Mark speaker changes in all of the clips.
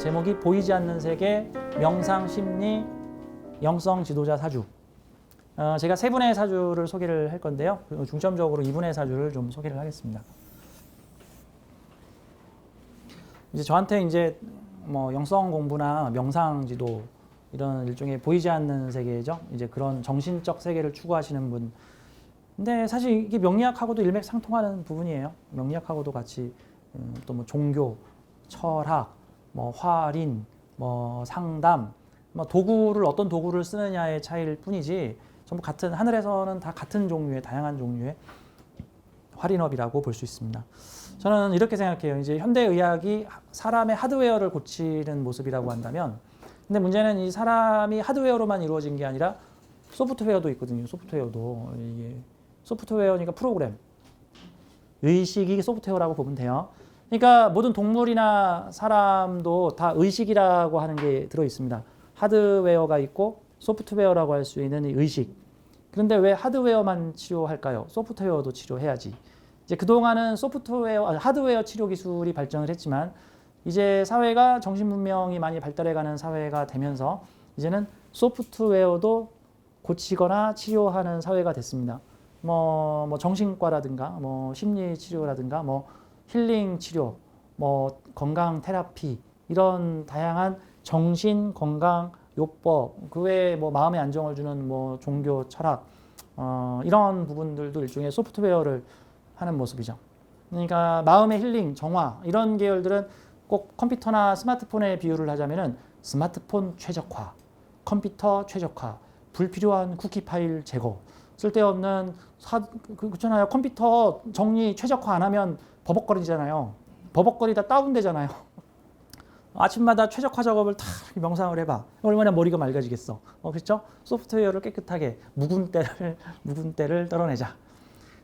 Speaker 1: 제목이 보이지 않는 세계 명상 심리 영성 지도자 사주. 제가 세 분의 사주를 소개를 할 건데요. 중점적으로 이분의 사주를 좀 소개를 하겠습니다. 이제 저한테 이제 뭐 영성 공부나 명상 지도 이런 일종의 보이지 않는 세계죠. 이제 그런 정신적 세계를 추구하시는 분. 근데 사실 이게 명리학하고도 일맥상통하는 부분이에요. 명리학하고도 같이 또 뭐 종교, 철학, 뭐 화린, 뭐 상담, 뭐 도구를 어떤 도구를 쓰느냐의 차이일 뿐이지 전부 같은 하늘에서는 다 같은 종류의 다양한 종류의 활인업이라고 볼 수 있습니다. 저는 이렇게 생각해요. 이제 현대의학이 사람의 하드웨어를 고치는 모습이라고 한다면, 근데 문제는 이 사람이 하드웨어로만 이루어진 게 아니라 소프트웨어도 있거든요. 소프트웨어도 이게 소프트웨어니까 프로그램, 의식이 소프트웨어라고 보면 돼요. 그러니까 모든 동물이나 사람도 다 의식이라고 하는 게 들어 있습니다. 하드웨어가 있고 소프트웨어라고 할 수 있는 이 의식. 그런데 왜 하드웨어만 치료할까요? 소프트웨어도 치료해야지. 이제 그동안은 하드웨어 치료 기술이 발전을 했지만 이제 사회가 정신문명이 많이 발달해가는 사회가 되면서 이제는 소프트웨어도 고치거나 치료하는 사회가 됐습니다. 뭐 정신과라든가 뭐 심리 치료라든가 뭐 힐링 치료, 뭐 건강 테라피 이런 다양한 정신 건강 요법, 그 외에 뭐 마음의 안정을 주는 뭐 종교 철학 이런 부분들도 일종의 소프트웨어를 하는 모습이죠. 그러니까 마음의 힐링, 정화 이런 계열들은 꼭 컴퓨터나 스마트폰에 비유를 하자면은 스마트폰 최적화, 컴퓨터 최적화, 불필요한 쿠키 파일 제거, 쓸데없는 그렇잖아요. 컴퓨터 정리 최적화 안 하면 버벅거리잖아요. 버벅거리다 다운되잖아요. 아침마다 최적화 작업을 다 명상을 해봐. 얼마나 머리가 맑아지겠어. 그렇죠? 소프트웨어를 깨끗하게 묵은 때를 떨어내자.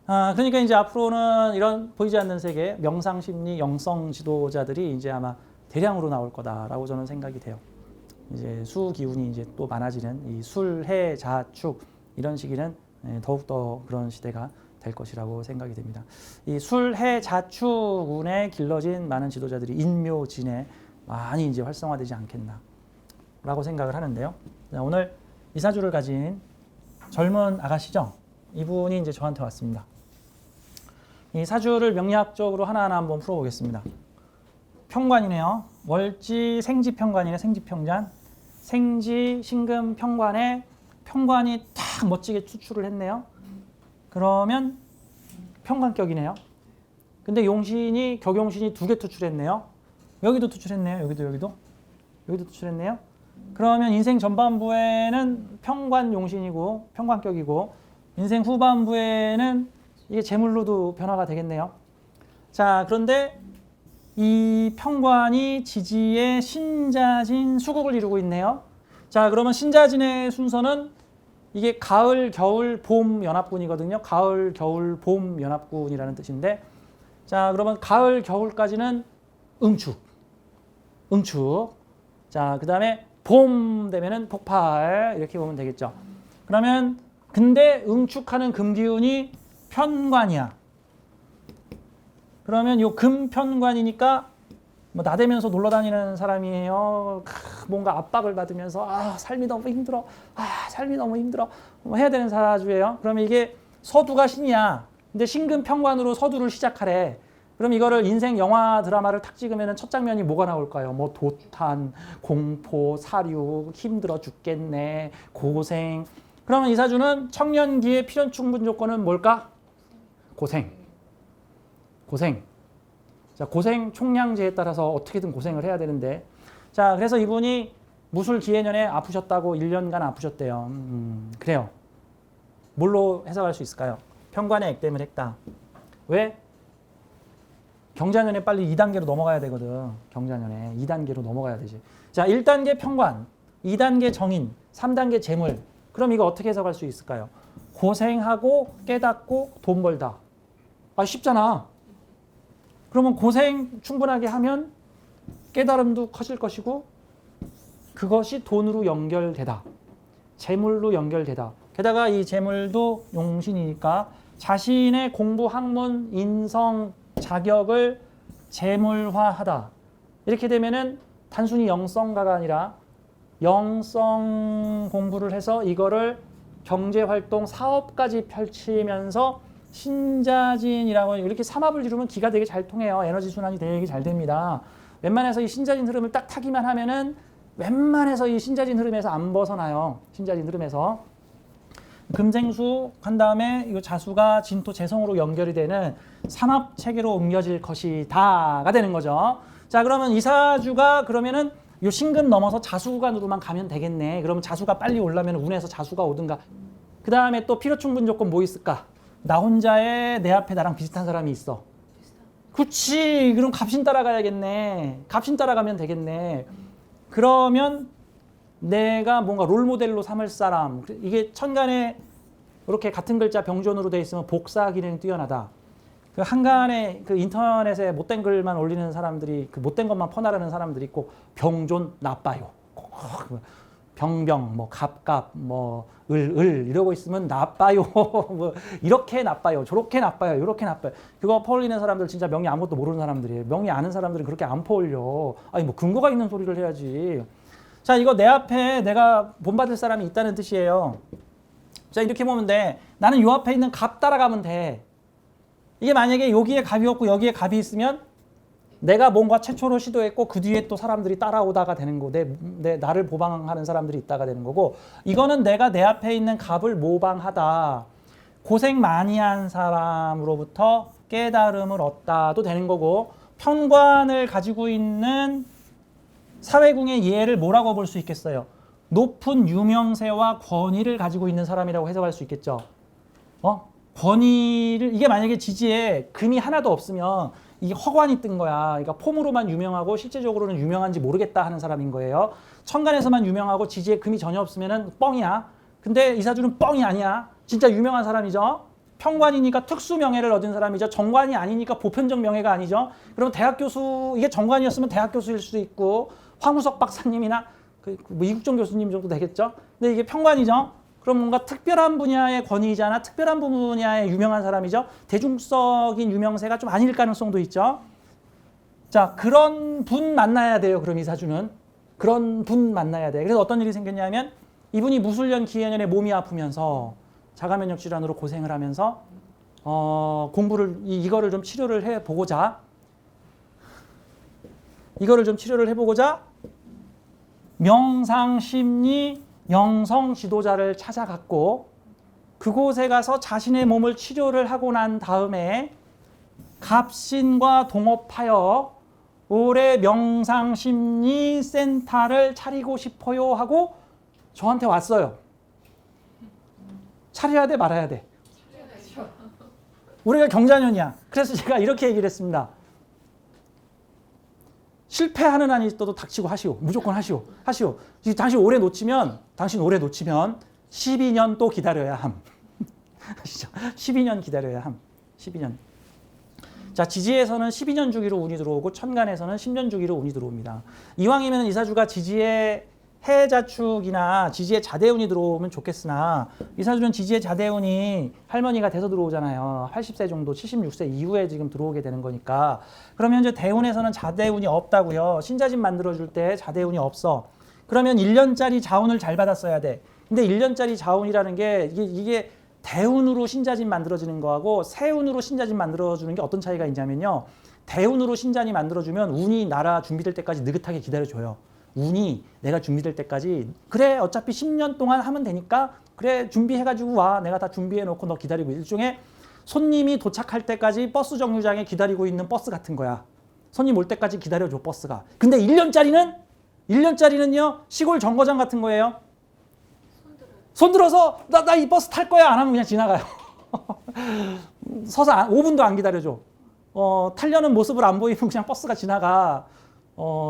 Speaker 1: 그러니까 이제 앞으로는 이런 보이지 않는 세계 명상 심리 영성 지도자들이 이제 아마 대량으로 나올 거다라고 저는 생각이 돼요. 이제 수 기운이 이제 또 많아지는 이 술, 해, 자, 축 이런 시기는 더욱더 그런 시대가 될 것이라고 생각이 됩니다. 이 술, 해, 자, 축운에 길러진 많은 지도자들이 인묘진에 많이 이제 활성화되지 않겠나라고 생각을 하는데요. 오늘 이 사주를 가진 젊은 아가씨죠. 이분이 이제 저한테 왔습니다. 이 사주를 명리학적으로 하나하나 한번 풀어보겠습니다. 평관이네요. 월지 생지 평관이네. 생지 평관. 생지 신금 평관에 평관이 딱 멋지게 투출을 했네요. 그러면 평관격이네요. 근데 용신이 격용신이 2개 투출했네요. 여기도 투출했네요. 여기도 투출했네요. 그러면 인생 전반부에는 평관 용신이고 평관격이고 인생 후반부에는 이게 재물로도 변화가 되겠네요. 자, 그런데 이 평관이 지지의 신자진 수국을 이루고 있네요. 자, 그러면 신자진의 순서는 이게 가을, 겨울, 봄 연합군이거든요. 가을, 겨울, 봄 연합군이라는 뜻인데, 자, 그러면 가을, 겨울까지는 응축. 자, 그 다음에 봄 되면은 폭발. 이렇게 보면 되겠죠. 그러면 근데 응축하는 금기운이 편관이야. 그러면 요 금편관이니까 뭐 나대면서 놀러 다니는 사람이에요. 뭔가 압박을 받으면서 삶이 너무 힘들어. 삶이 너무 힘들어. 뭐 해야 되는 사주예요. 그러면 이게 서두가 신이야. 근데 신금 편관으로 서두를 시작하래. 그럼 이거를 인생 영화 드라마를 탁 찍으면 첫 장면이 뭐가 나올까요? 뭐 도탄, 공포, 사륙, 힘들어 죽겠네, 고생. 그러면 이 사주는 청년기의 필연 충분 조건은 뭘까? 고생. 자, 고생 총량제에 따라서 어떻게든 고생을 해야 되는데, 자, 그래서 이분이 무술 기해년에 아프셨다고 1년간 아프셨대요. 그래요. 뭘로 해석할 수 있을까요? 편관의 액땜을 했다. 왜? 경자년에 빨리 2단계로 넘어가야 되거든. 경자년에 2단계로 넘어가야 되지. 자, 1단계 편관, 2단계 정인, 3단계 재물. 그럼 이거 어떻게 해석할 수 있을까요? 고생하고 깨닫고 돈 벌다. 쉽잖아. 그러면 고생 충분하게 하면 깨달음도 커질 것이고 그것이 돈으로 연결되다. 재물로 연결되다. 게다가 이 재물도 용신이니까 자신의 공부, 학문, 인성, 자격을 재물화하다. 이렇게 되면은 단순히 영성가가 아니라 영성 공부를 해서 이거를 경제활동 사업까지 펼치면서 신자진이라고 이렇게 삼합을 이루면 기가 되게 잘 통해요. 에너지 순환이 되게 잘 됩니다. 웬만해서 이 신자진 흐름을 딱 타기만 하면은 웬만해서 이 신자진 흐름에서 안 벗어나요. 신자진 흐름에서. 금생수 한 다음에 이 자수가 진토 재성으로 연결이 되는 삼합 체계로 옮겨질 것이다가 되는 거죠. 자, 그러면 이사주가 그러면은 요 신금 넘어서 자수간으로만 가면 되겠네. 그러면 자수가 빨리 올라면 운에서 자수가 오든가. 그 다음에 또 필요 충분 조건 뭐 있을까? 나 혼자에 내 앞에 나랑 비슷한 사람이 있어. 그치. 그럼 갑신 따라가야겠네. 갑신 따라가면 되겠네. 그러면 내가 뭔가 롤모델로 삼을 사람. 이게 천간에 이렇게 같은 글자 병존으로 돼 있으면 복사 기능이 뛰어나다. 그 한간에 그 인터넷에 못된 글만 올리는 사람들이 그 못된 것만 퍼나르는 사람들이 있고 병존 나빠요. 병병 뭐 갑갑 뭐 을 이러고 있으면 나빠요. 뭐 이렇게 나빠요. 저렇게 나빠요. 이렇게 나빠요. 그거 퍼올리는 사람들 진짜 명리 아무것도 모르는 사람들이에요. 명리 아는 사람들은 그렇게 안 퍼올려. 아니 뭐 근거가 있는 소리를 해야지. 자, 이거 내 앞에 내가 본받을 사람이 있다는 뜻이에요. 자, 이렇게 보면 돼. 나는 요 앞에 있는 갑 따라가면 돼. 이게 만약에 여기에 갑이 없고 여기에 갑이 있으면 내가 뭔가 최초로 시도했고 그 뒤에 또 사람들이 따라오다가 되는 거. 나를 모방하는 사람들이 있다가 되는 거고, 이거는 내가 내 앞에 있는 갑을 모방하다. 고생 많이 한 사람으로부터 깨달음을 얻다도 되는 거고, 편관을 가지고 있는 사회궁의 예를 뭐라고 볼 수 있겠어요? 높은 유명세와 권위를 가지고 있는 사람이라고 해석할 수 있겠죠. 권위를, 이게 만약에 지지에 금이 하나도 없으면 이게 허관이 뜬 거야. 그러니까 폼으로만 유명하고 실제적으로는 유명한지 모르겠다 하는 사람인 거예요. 천간에서만 유명하고 지지에 금이 전혀 없으면 뻥이야. 근데 이사주는 뻥이 아니야. 진짜 유명한 사람이죠. 평관이니까 특수 명예를 얻은 사람이죠. 정관이 아니니까 보편적 명예가 아니죠. 그럼 대학 교수, 이게 정관이었으면 대학 교수일 수도 있고 황우석 박사님이나 뭐 이국정 교수님 정도 되겠죠. 근데 이게 평관이죠. 그럼 뭔가 특별한 분야의 권위이잖아. 특별한 분야의 유명한 사람이죠. 대중적인 유명세가 좀 아닐 가능성도 있죠. 자, 그런 분 만나야 돼요. 그럼 이사주는. 그런 분 만나야 돼. 그래서 어떤 일이 생겼냐면 이분이 무술년 기해년에 몸이 아프면서 자가면역 질환으로 고생을 하면서 공부를 이거를 좀 치료를 해보고자 명상심리 영성 지도자를 찾아갔고 그곳에 가서 자신의 몸을 치료를 하고 난 다음에 갑신과 동업하여 올해 명상심리센터를 차리고 싶어요 하고 저한테 왔어요. 차려야 돼 말아야 돼? 우리가 경자년이야. 그래서 제가 이렇게 얘기를 했습니다. 실패하는 한이 있어도 닥치고 하시오. 무조건 하시오. 당신 올해 놓치면 12년 또 기다려야 함. 아시죠? 12년 기다려야 함. 12년. 자, 지지에서는 12년 주기로 운이 들어오고 천간에서는 10년 주기로 운이 들어옵니다. 이왕이면 이사주가 지지에 해자축이나 지지에 자대운이 들어오면 좋겠으나 이사주는 지지에 자대운이 할머니가 돼서 들어오잖아요. 80세 정도, 76세 이후에 지금 들어오게 되는 거니까. 그러면 이제 대운에서는 자대운이 없다고요. 신자진 만들어줄 때 자대운이 없어. 그러면 1년짜리 자운을 잘 받았어야 돼. 근데 1년짜리 자운이라는 게 이게 대운으로 신자진 만들어지는 거하고 세운으로 신자진 만들어주는 게 어떤 차이가 있냐면요. 대운으로 신자진이 만들어주면 운이 나라 준비될 때까지 느긋하게 기다려줘요. 운이 내가 준비될 때까지 그래 어차피 10년 동안 하면 되니까 그래 준비해가지고 와 내가 다 준비해놓고 너 기다리고 일종의 손님이 도착할 때까지 버스 정류장에 기다리고 있는 버스 같은 거야. 손님 올 때까지 기다려줘 버스가. 근데 1년짜리는요 시골 정거장 같은 거예요. 손 들어서 나 이 버스 탈 거야 안 하면 그냥 지나가요. 서서 5분도 안 기다려줘. 타려는 모습을 안 보이면 그냥 버스가 지나가.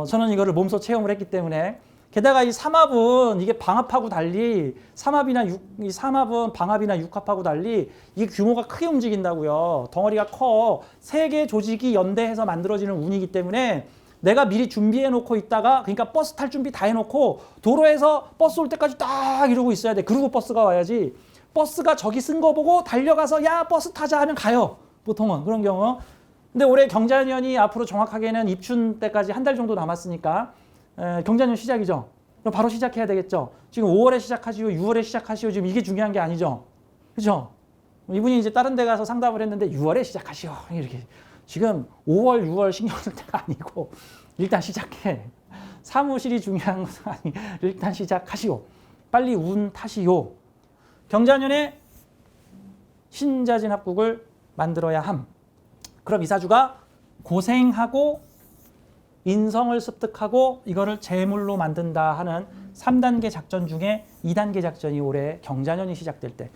Speaker 1: 저는 이거를 몸소 체험을 했기 때문에. 게다가 이 삼합은 이게 방합하고 달리 이 삼합은 방합이나 육합하고 달리 이게 규모가 크게 움직인다고요. 덩어리가 커. 세 개 조직이 연대해서 만들어지는 운이기 때문에 내가 미리 준비해 놓고 있다가 그러니까 버스 탈 준비 다 해놓고 도로에서 버스 올 때까지 딱 이러고 있어야 돼. 그리고 버스가 와야지. 버스가 저기 쓴 거 보고 달려가서 야 버스 타자 하면 가요. 보통은 그런 경우. 근데 올해 경자년이 앞으로 정확하게는 입춘 때까지 한 달 정도 남았으니까 경자년 시작이죠. 그럼 바로 시작해야 되겠죠. 지금 5월에 시작하시오, 6월에 시작하시오. 지금 이게 중요한 게 아니죠. 그죠? 이분이 이제 다른 데 가서 상담을 했는데 6월에 시작하시오. 이렇게. 지금 5월, 6월 신경 쓸 때가 아니고 일단 시작해. 사무실이 중요한 것은 아니. 일단 시작하시오. 빨리 운 타시오. 경자년에 신자진 합국을 만들어야 함. 그럼 이 사주가 고생하고 인성을 습득하고 이거를 재물로 만든다 하는 3단계 작전 중에 2단계 작전이 올해 경자년이 시작될 때,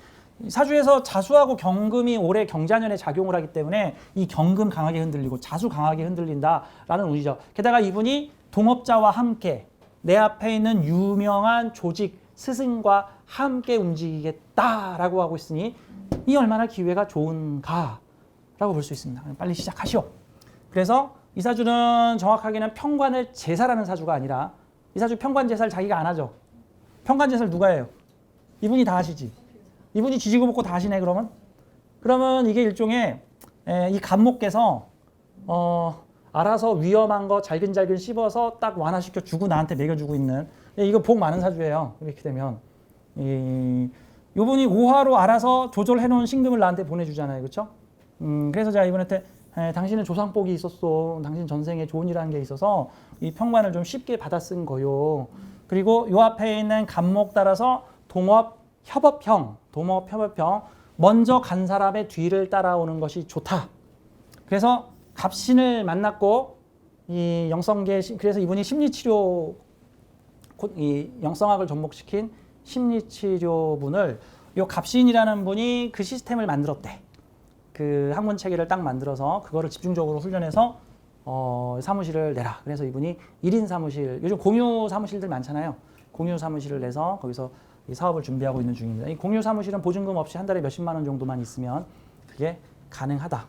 Speaker 1: 사주에서 자수하고 경금이 올해 경자년에 작용을 하기 때문에 이 경금 강하게 흔들리고 자수 강하게 흔들린다라는 운이죠. 게다가 이분이 동업자와 함께 내 앞에 있는 유명한 조직 스승과 함께 움직이겠다라고 하고 있으니 이 얼마나 기회가 좋은가라고 볼 수 있습니다. 빨리 시작하시오. 그래서 이 사주는 정확하게는 평관을 제사라는 사주가 아니라, 이 사주 평관 제사를 자기가 안 하죠. 평관 제사를 누가 해요? 이분이 다 하시지. 이분이 지지고 볶고 다 하시네. 그러면 이게 일종의 이 간목께서 알아서 위험한 거 잘근잘근 씹어서 딱 완화시켜 주고 나한테 먹여주고 있는, 이거 복 많은 사주예요. 이렇게 되면 이분이 오화로 알아서 조절해 놓은 신금을 나한테 보내주잖아요. 그렇죠? 그래서 제가 이분한테 당신은 조상복이 있었어. 당신 전생에 좋은 일하는 게 있어서 이 평관을 좀 쉽게 받아 쓴 거요. 그리고 요 앞에 있는 간목 따라서 동업 협업형 먼저 간 사람의 뒤를 따라오는 것이 좋다. 그래서 갑신을 만났고 이 영성계, 그래서 이분이 심리치료, 이 영성학을 접목시킨 심리치료분을 요 갑신이라는 분이 그 시스템을 만들었대. 그 학문 체계를 딱 만들어서 그거를 집중적으로 훈련해서 사무실을 내라. 그래서 이분이 1인 사무실, 요즘 공유 사무실들 많잖아요. 공유 사무실을 내서 거기서 이 사업을 준비하고 있는 중입니다. 이 공유 사무실은 보증금 없이 한 달에 몇십만 원 정도만 있으면 그게 가능하다.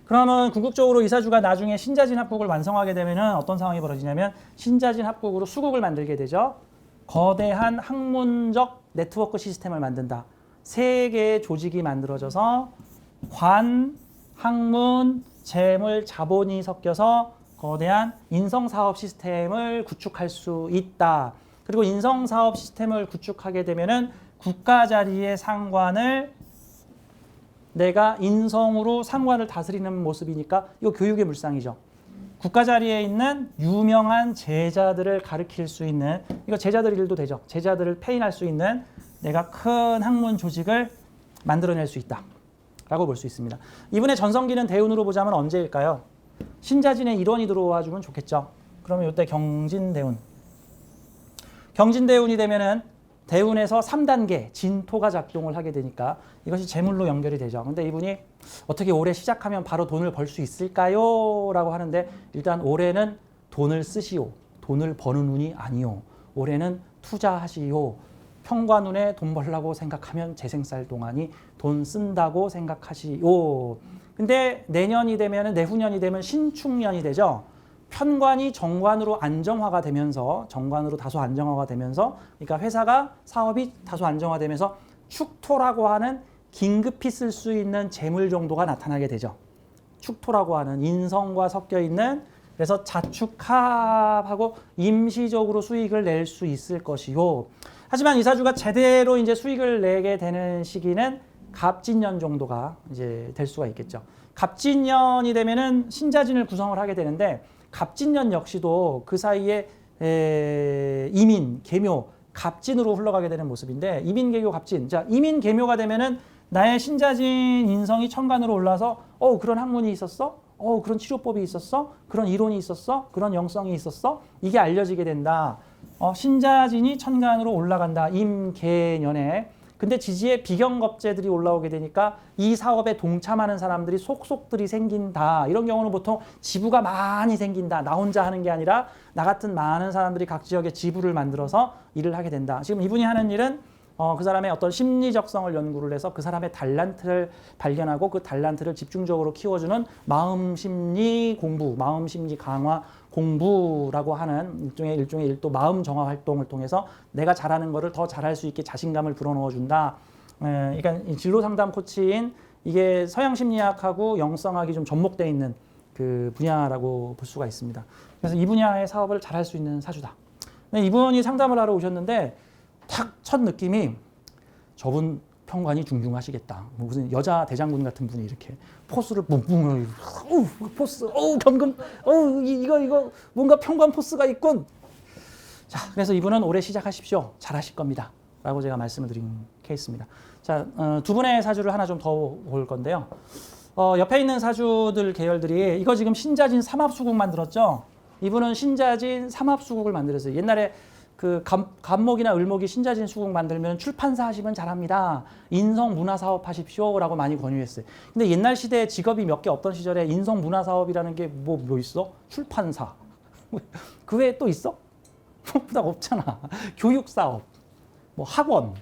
Speaker 1: 그러면 궁극적으로 이 사주가 나중에 신자진 합국을 완성하게 되면 어떤 상황이 벌어지냐면, 신자진 합국으로 수국을 만들게 되죠. 거대한 학문적 네트워크 시스템을 만든다. 세 개의 조직이 만들어져서 관, 학문, 재물, 자본이 섞여서 거대한 인성사업 시스템을 구축할 수 있다. 그리고 인성사업 시스템을 구축하게 되면은 국가 자리의 상관을 내가 인성으로 상관을 다스리는 모습이니까 이거 교육의 물상이죠. 국가 자리에 있는 유명한 제자들을 가르칠 수 있는, 이거 제자들 일도 되죠. 제자들을 페인할 수 있는 내가 큰 학문 조직을 만들어낼 수 있다 라고 볼 수 있습니다. 이분의 전성기는 대운으로 보자면 언제일까요? 신자진의 일원이 들어와 주면 좋겠죠. 그러면 이때 경진대운. 경진대운이 되면은 대운에서 3단계 진토가 작동을 하게 되니까 이것이 재물로 연결이 되죠. 근데 이분이 어떻게 올해 시작하면 바로 돈을 벌 수 있을까요? 라고 하는데, 일단 올해는 돈을 쓰시오. 돈을 버는 운이 아니오. 올해는 투자하시오. 평관운에 돈 벌라고 생각하면 재생살 동안이 돈 쓴다고 생각하시오. 근데 내년이 되면은, 내후년이 되면 신축년이 되죠. 편관이 정관으로 안정화가 되면서, 정관으로 다소 안정화가 되면서, 그러니까 회사가 사업이 다소 안정화되면서 축토라고 하는 긴급히 쓸 수 있는 재물 정도가 나타나게 되죠. 축토라고 하는 인성과 섞여 있는, 그래서 자축합하고 임시적으로 수익을 낼 수 있을 것이요. 하지만 이 사주가 제대로 이제 수익을 내게 되는 시기는 갑진년 정도가 이제 될 수가 있겠죠. 갑진년이 되면은 신자진을 구성을 하게 되는데, 갑진년 역시도 그 사이에 이민, 계묘, 갑진으로 흘러가게 되는 모습인데, 이민, 계묘, 갑진. 자, 이민, 계묘가 되면은 나의 신자진 인성이 천간으로 올라서 그런 학문이 있었어? 그런 치료법이 있었어? 그런 이론이 있었어? 그런 영성이 있었어? 이게 알려지게 된다. 신자진이 천간으로 올라간다. 임계년에. 근데 지지에 비경겁제들이 올라오게 되니까 이 사업에 동참하는 사람들이 속속들이 생긴다. 이런 경우는 보통 지부가 많이 생긴다. 나 혼자 하는 게 아니라 나 같은 많은 사람들이 각 지역에 지부를 만들어서 일을 하게 된다. 지금 이분이 하는 일은 그 사람의 어떤 심리적성을 연구를 해서 그 사람의 달란트를 발견하고 그 달란트를 집중적으로 키워주는 마음심리 공부, 마음심리 강화 공부라고 하는 일종의 일도 마음 정화 활동을 통해서 내가 잘하는 거를 더 잘할 수 있게 자신감을 불어넣어 준다. 그러니까 진로 상담 코치인, 이게 서양 심리학하고 영성학이 좀 접목되어 있는 그 분야라고 볼 수가 있습니다. 그래서 이 분야의 사업을 잘할 수 있는 사주다. 근데 이분이 상담을 하러 오셨는데 탁 첫 느낌이 저분 평관이 중중하시겠다. 뭐 무슨 여자 대장군 같은 분이 이렇게 포스를 뿡뿡, 포스, 경금, 이거 뭔가 평관 포스가 있군. 자, 그래서 이분은 올해 시작하십시오. 잘하실 겁니다. 라고 제가 말씀을 드린 케이스입니다. 자, 두 분의 사주를 하나 좀 더 볼 건데요. 옆에 있는 사주들 계열들이 이거 지금 신자진 삼합수국 만들었죠. 이분은 신자진 삼합수국을 만들었어요. 옛날에 그 간목이나 을목이 신자진 수국 만들면 출판사 하시면 잘합니다. 인성 문화사업 하십시오라고 많이 권유했어요. 근데 옛날 시대에 직업이 몇 개 없던 시절에 인성 문화사업이라는 게 뭐 있어? 출판사. 그 외에 또 있어? 딱 없잖아. 교육사업, 뭐 학원,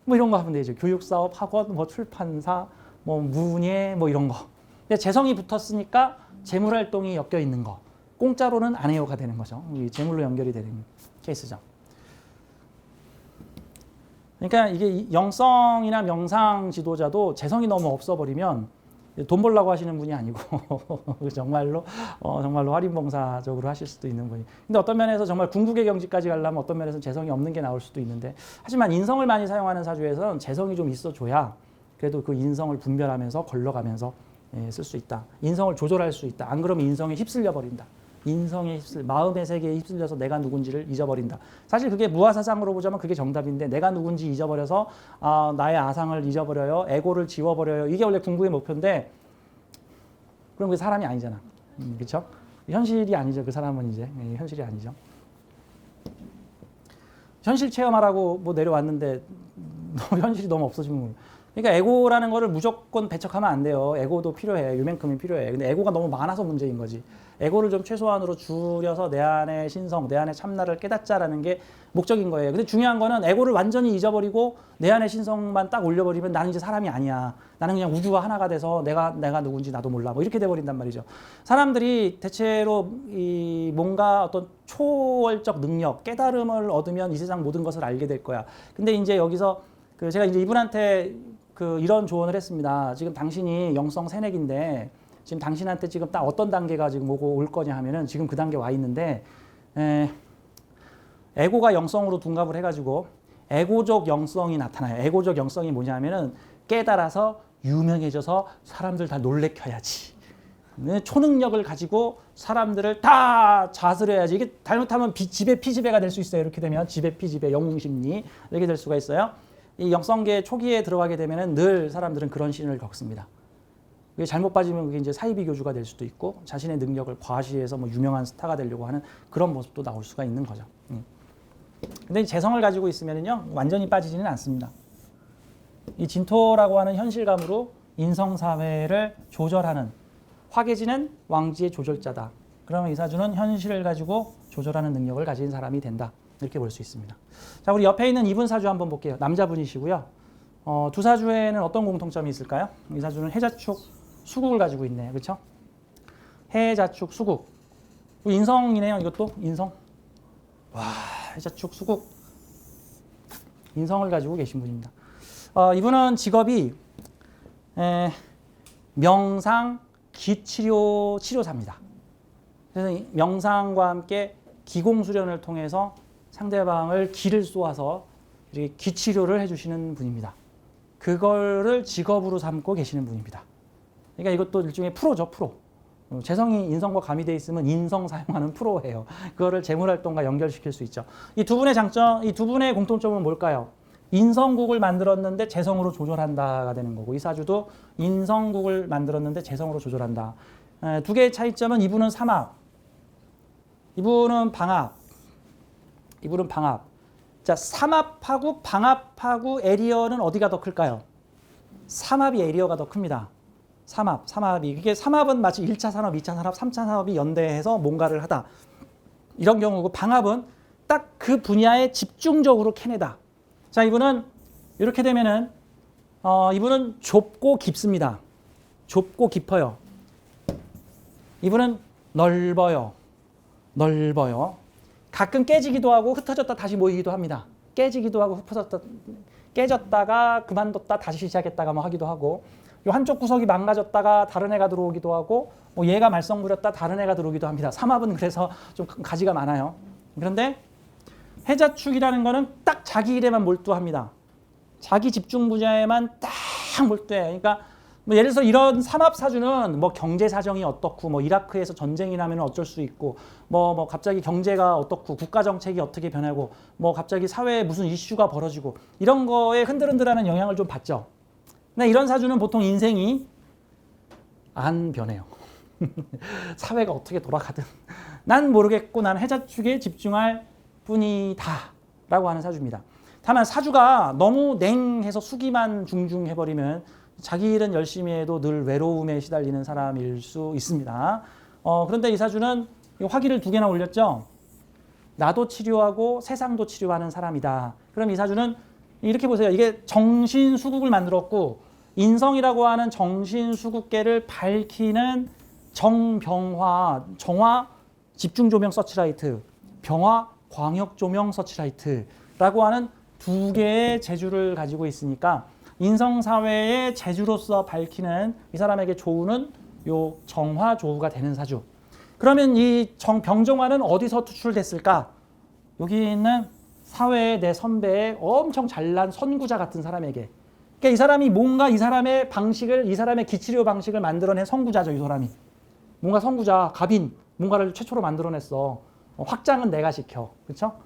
Speaker 1: 뭐 이런 거 하면 되죠. 교육사업, 학원, 뭐 출판사, 뭐 문예, 뭐 이런 거. 근데 재성이 붙었으니까 재물활동이 엮여 있는 거. 공짜로는 안 해요가 되는 거죠. 재물로 연결이 되는 케이스죠. 그러니까 이게 영성이나 명상 지도자도 재성이 너무 없어버리면 돈 벌려고 하시는 분이 아니고 정말로 활인봉사적으로 하실 수도 있는 분이. 근데 어떤 면에서 정말 궁극의 경지까지 가려면 어떤 면에서 재성이 없는 게 나올 수도 있는데, 하지만 인성을 많이 사용하는 사주에서는 재성이 좀 있어줘야 그래도 그 인성을 분별하면서 걸러가면서 쓸 수 있다. 인성을 조절할 수 있다. 안 그러면 인성에 휩쓸려 버린다. 인성에 마음의 세계에 휩쓸려서 내가 누군지를 잊어버린다. 사실 그게 무아사상으로 보자면 그게 정답인데, 내가 누군지 잊어버려서 나의 아상을 잊어버려요. 에고를 지워버려요. 이게 원래 궁극의 목표인데, 그럼 그 사람이 아니잖아. 그렇죠? 현실이 아니죠. 그 사람은 이제 현실이 아니죠. 현실 체험하라고 뭐 내려왔는데 현실이 너무 없어지면, 그러니까 에고라는 거를 무조건 배척하면 안 돼요. 에고도 필요해. 요만큼은 필요해. 근데 에고가 너무 많아서 문제인 거지. 에고를 좀 최소한으로 줄여서 내 안의 신성, 내 안의 참나를 깨닫자라는 게 목적인 거예요. 근데 중요한 거는 에고를 완전히 잊어버리고 내 안의 신성만 딱 올려버리면 나는 이제 사람이 아니야. 나는 그냥 우주와 하나가 돼서 내가 누군지 나도 몰라. 뭐 이렇게 돼버린단 말이죠. 사람들이 대체로 이 뭔가 어떤 초월적 능력, 깨달음을 얻으면 이 세상 모든 것을 알게 될 거야. 근데 이제 여기서 제가 이제 이분한테 이런 조언을 했습니다. 지금 당신이 영성 새내기인데 지금 당신한테 지금 딱 어떤 단계가 지금 오고 올 거냐 하면은 지금 그 단계 와 있는데, 에고가 영성으로 둔갑을 해가지고 에고적 영성이 나타나요. 에고적 영성이 뭐냐면은 깨달아서 유명해져서 사람들 다 놀래켜야지. 초능력을 가지고 사람들을 다 좌슬해야지. 이게 잘못하면 지배 피지배가 될 수 있어요. 이렇게 되면 지배 피지배 영웅심리 이렇게 될 수가 있어요. 이 영성계 초기에 들어가게 되면은 늘 사람들은 그런 시련을 겪습니다. 그게 잘못 빠지면 그게 이제 사이비 교주가 될 수도 있고, 자신의 능력을 과시해서 뭐 유명한 스타가 되려고 하는 그런 모습도 나올 수가 있는 거죠. 근데 재성을 가지고 있으면은요, 완전히 빠지지는 않습니다. 이 진토라고 하는 현실감으로 인성사회를 조절하는, 화개지는 왕지의 조절자다. 그러면 이 사주는 현실을 가지고 조절하는 능력을 가진 사람이 된다. 이렇게 볼 수 있습니다. 자, 우리 옆에 있는 이분 사주 한번 볼게요. 남자분이시고요. 두 사주에는 어떤 공통점이 있을까요? 이 사주는 해자축 수국을 가지고 있네. 그렇죠? 해자축 수국. 인성이네요. 이것도 인성. 와, 해자축 수국. 인성을 가지고 계신 분입니다. 이분은 직업이 명상 기치료사입니다. 그래서 명상과 함께 기공수련을 통해서 상대방을 기를 쏘아서 이렇게 기치료를 해주시는 분입니다. 그거를 직업으로 삼고 계시는 분입니다. 그러니까 이것도 일종의 프로죠, 프로. 재성이 인성과 가미되어 있으면 인성 사용하는 프로예요. 그거를 재물활동과 연결시킬 수 있죠. 이 두 분의 장점, 이 두 분의 공통점은 뭘까요? 인성국을 만들었는데 재성으로 조절한다가 되는 거고, 이 사주도 인성국을 만들었는데 재성으로 조절한다. 두 개의 차이점은 이분은 삼합, 이분은 방합. 이분은 방합. 자, 삼합하고 방합하고 에리어는 어디가 더 클까요? 삼합이 에리어가 더 큽니다. 삼합이. 이게 삼합은 마치 1차 산업, 2차 산업, 3차 산업이 연대해서 뭔가를 하다. 이런 경우고, 방합은 딱 그 분야에 집중적으로 캐내다. 자, 이분은 이렇게 되면은 이분은 좁고 깊습니다. 좁고 깊어요. 이분은 넓어요. 가끔 깨지기도 하고 흩어졌다 다시 모이기도 합니다. 깨지기도 하고 깨졌다가 그만뒀다 다시 시작했다가 뭐 하기도 하고, 요 한쪽 구석이 망가졌다가 다른 애가 들어오기도 하고 뭐 얘가 말썽 부렸다 다른 애가 들어오기도 합니다. 삼합은 그래서 좀 가지가 많아요. 그런데 해자축이라는 거는 딱 자기 일에만 몰두합니다. 자기 집중 분야에만 딱 몰두해. 그러니까 뭐 예를 들어서 이런 삼합사주는 뭐 경제 사정이 어떻고 뭐 이라크에서 전쟁이 나면 어쩔 수 있고 뭐 갑자기 경제가 어떻고 국가 정책이 어떻게 변하고 뭐 갑자기 사회에 무슨 이슈가 벌어지고 이런 거에 흔들흔들하는 영향을 좀 받죠. 근데 이런 사주는 보통 인생이 안 변해요. 사회가 어떻게 돌아가든 난 모르겠고 난 해자축에 집중할 뿐이다 라고 하는 사주입니다. 다만 사주가 너무 냉해서 수기만 중중해버리면 자기 일은 열심히 해도 늘 외로움에 시달리는 사람일 수 있습니다. 그런데 이 사주는 화기를 2개나 올렸죠. 나도 치료하고 세상도 치료하는 사람이다. 그럼 이 사주는 이렇게 보세요. 이게 정신수국을 만들었고 인성이라고 하는 정신수국계를 밝히는 정병화, 정화 집중조명 서치라이트, 병화 광역조명 서치라이트라고 하는 2개의 재주를 가지고 있으니까 인성사회의 재주로서 밝히는 이 사람에게 조우는 요 정화조우가 되는 사주. 그러면 이 병정화는 어디서 투출됐을까? 여기 있는 사회의 내 선배의 엄청 잘난 선구자 같은 사람에게. 그러니까 이 사람이 뭔가 이 사람의 방식을, 이 사람의 기치료 방식을 만들어낸 선구자죠, 이 사람이. 뭔가 선구자, 갑인, 뭔가를 최초로 만들어냈어. 확장은 내가 시켜. 그렇죠?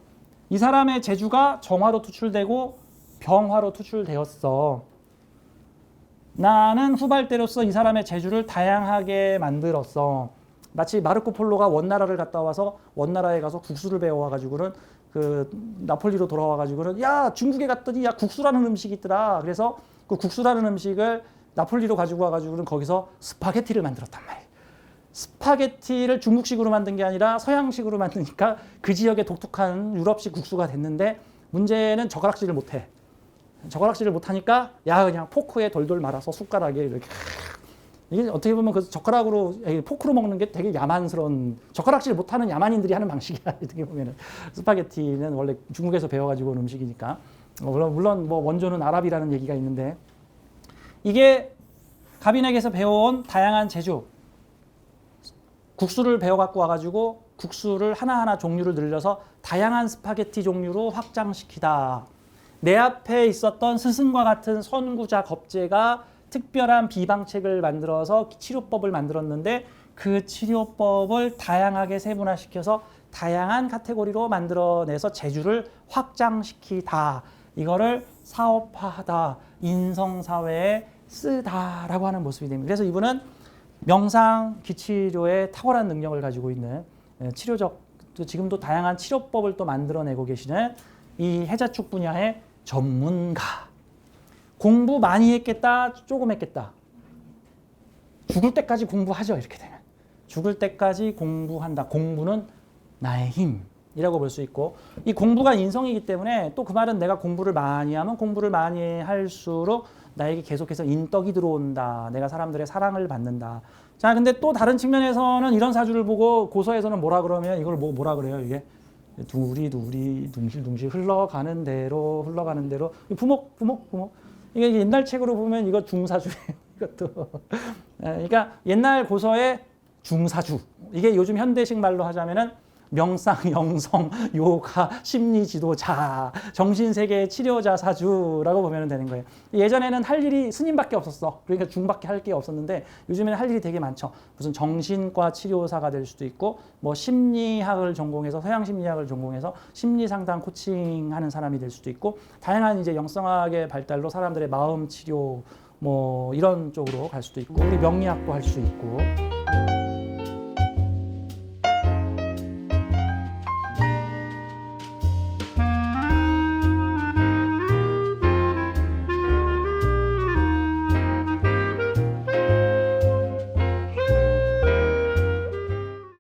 Speaker 1: 이 사람의 재주가 정화로 투출되고 병화로 투출되었어. 나는 후발대로서 이 사람의 재주를 다양하게 만들었어. 마치 마르코 폴로가 원나라를 갔다 와서 원나라에 가서 국수를 배워와가지고는 그 나폴리로 돌아와가지고는 야 중국에 갔더니 야 국수라는 음식이 있더라. 그래서 그 국수라는 음식을 나폴리로 가지고 와가지고는 거기서 스파게티를 만들었단 말이에요. 스파게티를 중국식으로 만든 게 아니라 서양식으로 만드니까 그 지역의 독특한 유럽식 국수가 됐는데 문제는 젓가락질을 못해. 젓가락질을 못하니까 야 그냥 포크에 돌돌 말아서 숟가락에 이렇게 이게 어떻게 보면 그 젓가락으로 포크로 먹는 게 되게 야만스러운 젓가락질 못하는 야만인들이 하는 방식이야. 어떻게 보면은 스파게티는 원래 중국에서 배워가지고 온 음식이니까 물론 뭐 원조는 아랍이라는 얘기가 있는데 이게 갑인에게서 배워온 다양한 재주 국수를 배워갖고 와가지고 국수를 하나하나 종류를 늘려서 다양한 스파게티 종류로 확장시키다. 내 앞에 있었던 스승과 같은 선구자 겁제가 특별한 비방책을 만들어서 치료법을 만들었는데 그 치료법을 다양하게 세분화시켜서 다양한 카테고리로 만들어내서 재주를 확장시키다. 이거를 사업화하다. 인성사회에 쓰다라고 하는 모습이 됩니다. 그래서 이분은 명상, 기치료에 탁월한 능력을 가지고 있는 치료적, 지금도 다양한 치료법을 또 만들어내고 계시는 이 해자축 분야의 전문가. 공부 많이 했겠다, 조금 했겠다. 죽을 때까지 공부하죠, 이렇게 되면. 죽을 때까지 공부한다. 공부는 나의 힘이라고 볼 수 있고 이 공부가 인성이기 때문에 또 그 말은 내가 공부를 많이 하면 공부를 많이 할수록 나에게 계속해서 인덕이 들어온다. 내가 사람들의 사랑을 받는다. 자, 근데 또 다른 측면에서는 이런 사주를 보고 고서에서는 뭐라 그러면 이걸 뭐라 그래요, 이게? 두리두리 둥실둥실 흘러가는 대로 부목 이게 옛날 책으로 보면 이거 중사주예요. 이것도 그러니까 옛날 고서의 중사주 이게 요즘 현대식 말로 하자면은 명상, 영성, 요가, 심리 지도자, 정신세계 치료자 사주라고 보면 되는 거예요. 예전에는 할 일이 스님밖에 없었어. 그러니까 중밖에 할 게 없었는데 요즘에는 할 일이 되게 많죠. 무슨 정신과 치료사가 될 수도 있고 뭐 심리학을 전공해서 서양 심리학을 전공해서 심리 상담 코칭하는 사람이 될 수도 있고 다양한 이제 영성학의 발달로 사람들의 마음 치료 뭐 이런 쪽으로 갈 수도 있고 우리 명리학도 할 수 있고